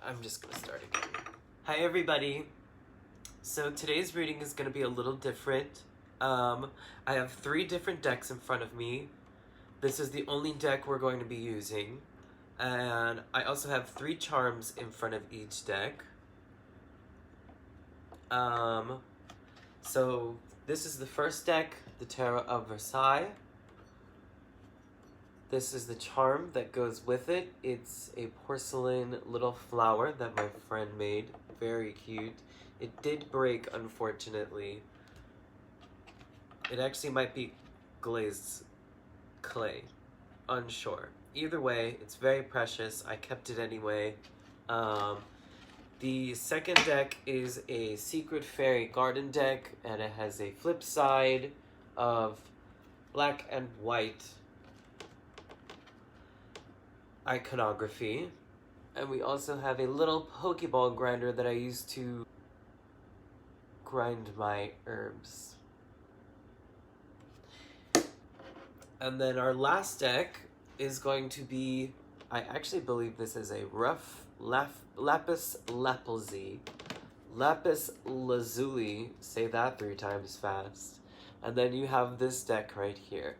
I'm just gonna start again. Hi everybody. So today's reading is gonna be a little different. I have 3 different decks in front of me. This is the only deck we're going to be using. And I also have 3 charms in front of each deck. So this is the first deck, the Tarot of Versailles. This is the charm that goes with it. It's a porcelain little flower that my friend made. Very cute. It did break, unfortunately. It actually might be glazed clay. Unsure. Either way, it's very precious. I kept it anyway. The second deck is a Secret Fairy Garden deck, and it has a flip side of black and white iconography. And we also have a little Pokeball grinder that I use to grind my herbs. And then our last deck is going to be, I actually believe this is a lapis lazuli. Lapis lazuli, say that 3 times fast. And then you have this deck right here.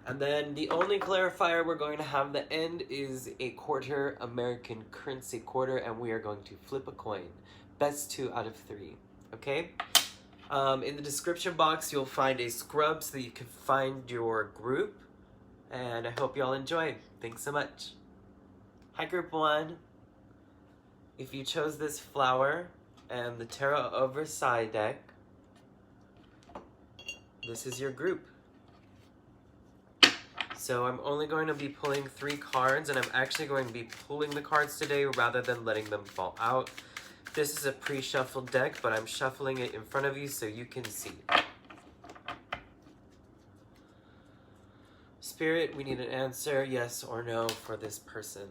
And then the only clarifier we're going to have at the end is a quarter, American currency quarter, and we are going to flip a coin. Best 2 out of 3, okay? In the description box, you'll find a scrub so that you can find your group. And I hope y'all enjoy. Thanks so much. Hi, Group 1. If you chose this flower and the Tarot of Versailles deck, this is your group. So I'm only going to be pulling 3 cards, and I'm actually going to be pulling the cards today rather than letting them fall out. This is a pre-shuffled deck, but I'm shuffling it in front of you so you can see. Spirit, we need an answer, yes or no, for this person.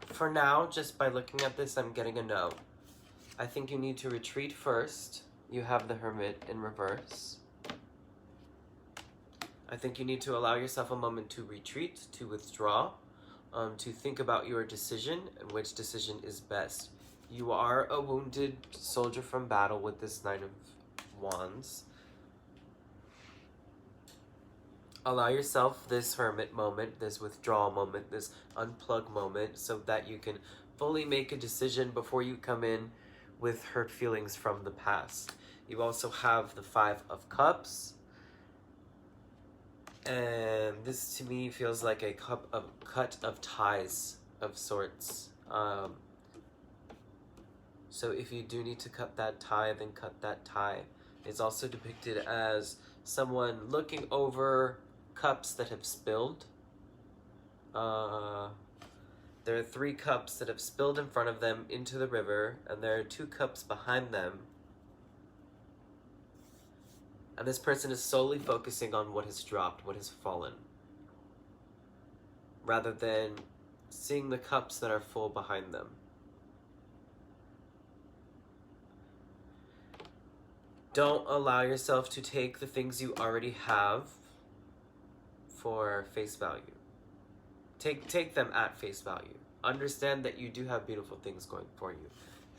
For now, just by looking at this, I'm getting a no. I think you need to retreat first. You have the Hermit in reverse. I think you need to allow yourself a moment to retreat, to withdraw, to think about your decision and which decision is best. You are a wounded soldier from battle with this 9 of Wands. Allow yourself this hermit moment, this withdrawal moment, this unplug moment, so that you can fully make a decision before you come in with hurt feelings from the past. You also have the 5 of Cups. And this to me feels like a cut of ties of sorts. So if you do need to cut that tie, then cut that tie. It's also depicted as someone looking over cups that have spilled. There are 3 cups that have spilled in front of them into the river, and there are 2 cups behind them. And this person is solely focusing on what has dropped, what has fallen, rather than seeing the cups that are full behind them. Don't allow yourself to take the things you already have for face value. Take them at face value. Understand that you do have beautiful things going for you.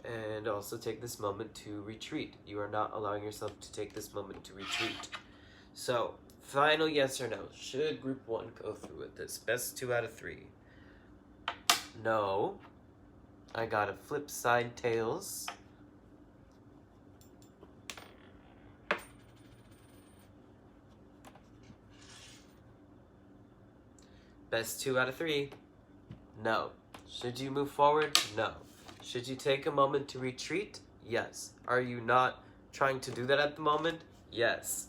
And also take this moment to retreat. You are not allowing yourself to take this moment to retreat. So, final yes or no. Should Group 1 go through with this? Best 2 out of 3. No. I got a flip side tails. Best 2 out of 3. No. Should you move forward? No. Should you take a moment to retreat? Yes. Are you not trying to do that at the moment? Yes.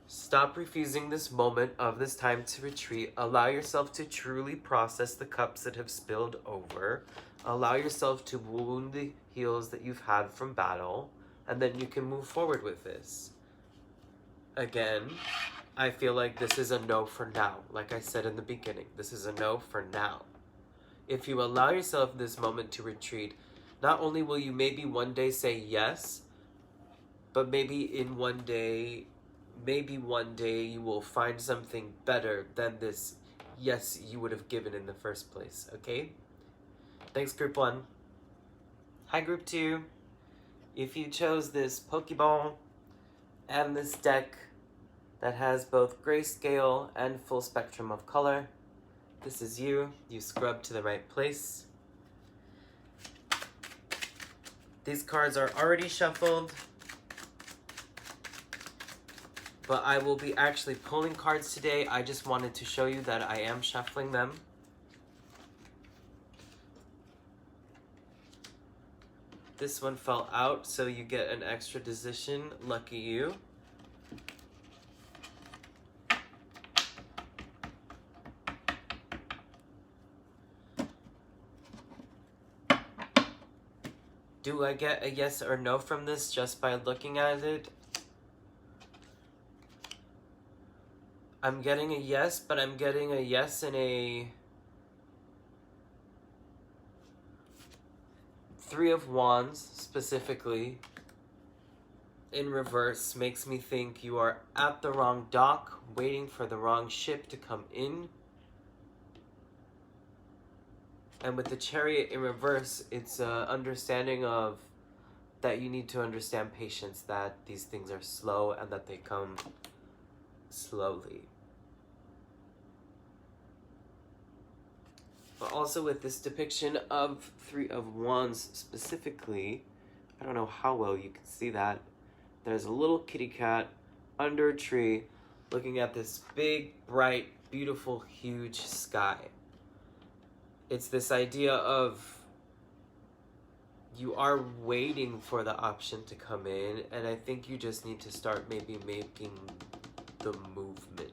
Stop refusing this moment of this time to retreat. Allow yourself to truly process the cups that have spilled over. Allow yourself to wound the heals that you've had from battle, and then you can move forward with this. Again, I feel like this is a no for now. Like I said in the beginning, this is a no for now. If you allow yourself this moment to retreat, not only will you maybe one day say yes, but maybe one day you will find something better than this yes you would have given in the first place, okay? Thanks, Group 1. Hi, Group 2. If you chose this Pokeball and this deck that has both grayscale and full spectrum of color, this is you. You scrubbed to the right place. These cards are already shuffled, but I will be actually pulling cards today. I just wanted to show you that I am shuffling them. This one fell out, so you get an extra decision. Lucky you. Do I get a yes or no from this just by looking at it? I'm getting a yes, but I'm getting a yes in a Three of Wands, specifically, in reverse, makes me think you are at the wrong dock, waiting for the wrong ship to come in. And with the Chariot in reverse, it's an understanding of that you need to understand patience, that these things are slow and that they come slowly. But also with this depiction of Three of Wands specifically, I don't know how well you can see that. There's a little kitty cat under a tree looking at this big, bright, beautiful, huge sky. It's this idea of you are waiting for the option to come in, and I think you just need to start maybe making the movement.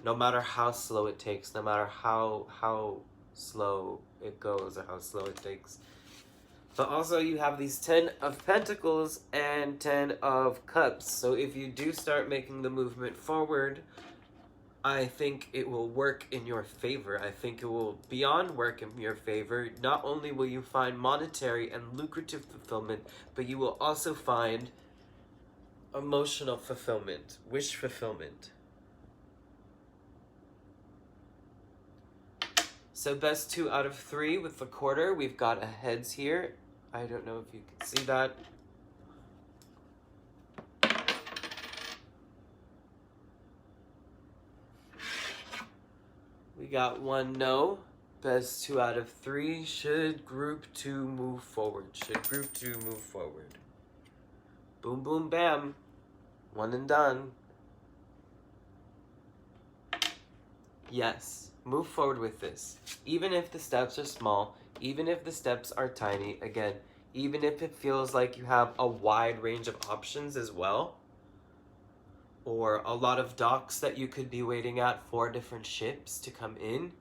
No matter how slow it takes, no matter how slow it goes or how slow it takes. But also you have these 10 of Pentacles and 10 of Cups. So if you do start making the movement forward, I think it will work in your favor. I think it will beyond work in your favor. Not only will you find monetary and lucrative fulfillment, but you will also find emotional fulfillment, wish fulfillment. So best 2 out of 3 with the quarter. We've got a heads here. I don't know if you can see that. We got 1 no. Best 2 out of 3. Should Group 2 move forward? Should Group 2 move forward? Boom, boom, bam. 1 and done. Yes. Move forward with this. Even if the steps are small, even if the steps are tiny, again, even if it feels like you have a wide range of options as well, or a lot of docks that you could be waiting at for different ships to come in,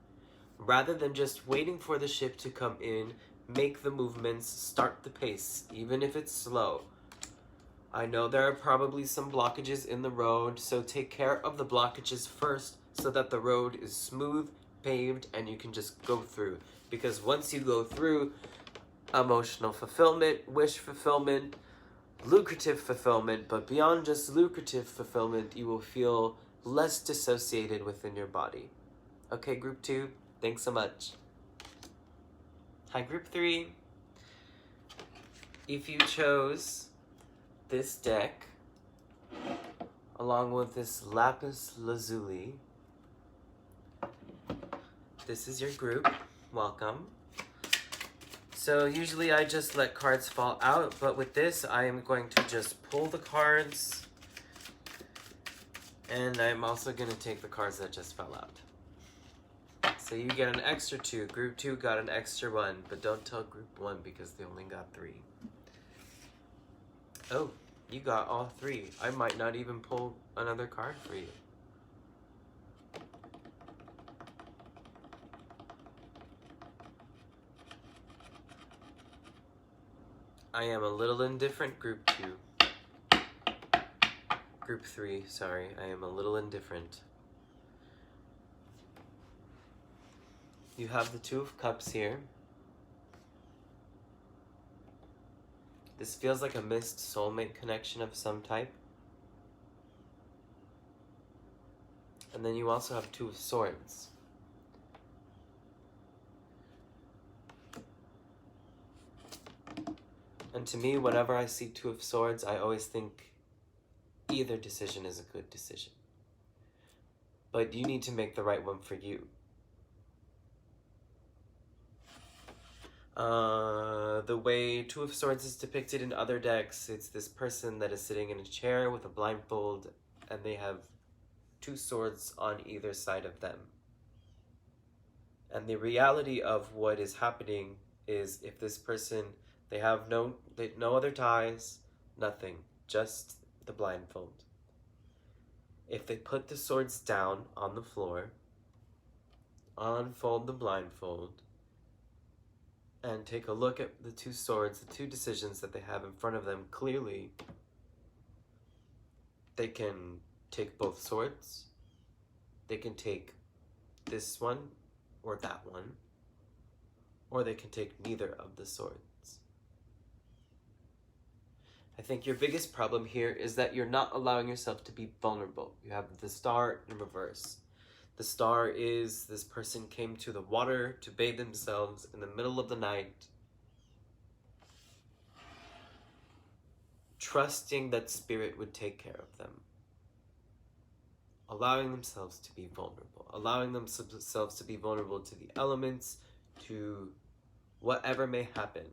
rather than just waiting for the ship to come in, make the movements, start the pace, even if it's slow. I know there are probably some blockages in the road, so take care of the blockages first so that the road is smooth, paved, and you can just go through. Because once you go through, emotional fulfillment, wish fulfillment, lucrative fulfillment, but beyond just lucrative fulfillment, you will feel less dissociated within your body. Okay, Group 2, thanks so much. Hi, Group 3. If you chose this deck, along with this lapis lazuli, this is your group. Welcome. So usually I just let cards fall out, but with this I am going to just pull the cards, and I'm also going to take the cards that just fell out. So you get an extra 2. Group 2 got an extra 1, but don't tell Group 1 because they only got 3. Oh, you got all 3. I might not even pull another card for you. I am a little indifferent, Group 2. group 3. Sorry, I am a little indifferent. You have the Two of Cups here. This feels like a missed soulmate connection of some type. And then you also have Two of Swords. And to me, whenever I see Two of Swords, I always think either decision is a good decision. But you need to make the right one for you. The way Two of Swords is depicted in other decks, it's this person that is sitting in a chair with a blindfold, and they have two swords on either side of them. And the reality of what is happening is, if this person, they have no other ties, nothing, just the blindfold. If they put the swords down on the floor, unfold the blindfold, and take a look at the two swords, the two decisions that they have in front of them clearly, they can take both swords, they can take this one or that one, or they can take neither of the swords. I think your biggest problem here is that you're not allowing yourself to be vulnerable. You have the Star in reverse. The Star is this person came to the water to bathe themselves in the middle of the night, trusting that Spirit would take care of them, allowing themselves to be vulnerable, allowing themselves to be vulnerable to the elements, to whatever may happen.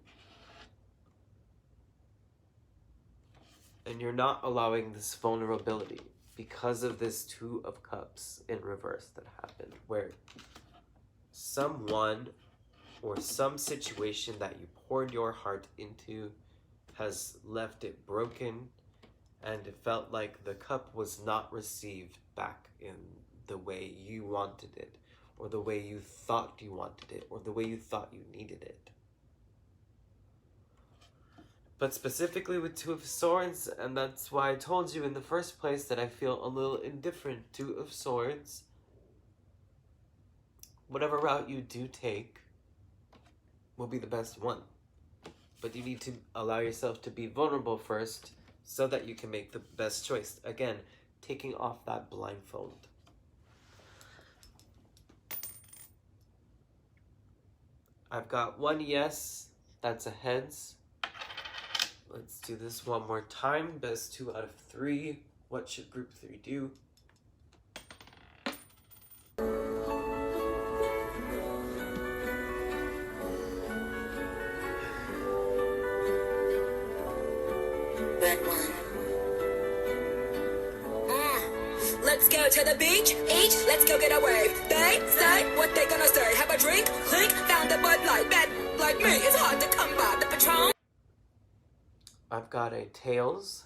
And you're not allowing this vulnerability because of this Two of Cups in reverse that happened, where someone or some situation that you poured your heart into has left it broken, and it felt like the cup was not received back in the way you wanted it, or the way you thought you wanted it, or the way you thought you needed it. But specifically with Two of Swords, and that's why I told you in the first place that I feel a little indifferent. Two of Swords, whatever route you do take will be the best one. But you need to allow yourself to be vulnerable first so that you can make the best choice. Again, taking off that blindfold. I've got one yes, that's a heads. Let's do this one more time. Best 2 out of 3. What should group 3 do? Red one. Let's go to the beach, let's go get a wave. They say what they gonna say. Have a drink, clink, found a Bud Light. Bet like me, it's hard to come by the Patron. I've got a tails.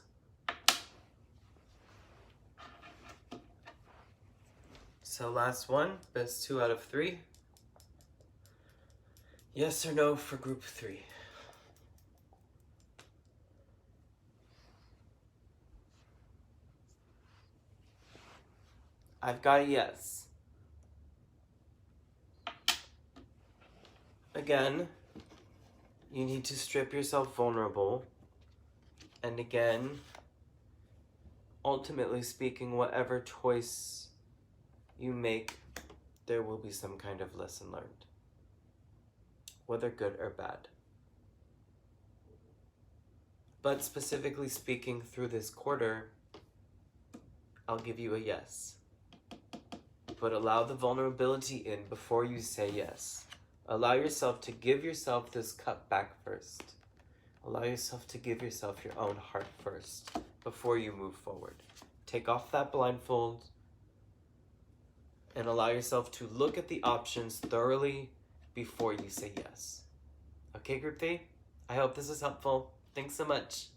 So last one, best 2 out of 3. Yes or no for group 3? I've got a yes. Again, you need to strip yourself vulnerable. And again, ultimately speaking, whatever choice you make, there will be some kind of lesson learned, whether good or bad. But specifically speaking, through this quarter, I'll give you a yes. But allow the vulnerability in before you say yes. Allow yourself to give yourself this cup back first. Allow yourself to give yourself your own heart first before you move forward. Take off that blindfold and allow yourself to look at the options thoroughly before you say yes. Okay, group 3? I hope this was helpful. Thanks so much.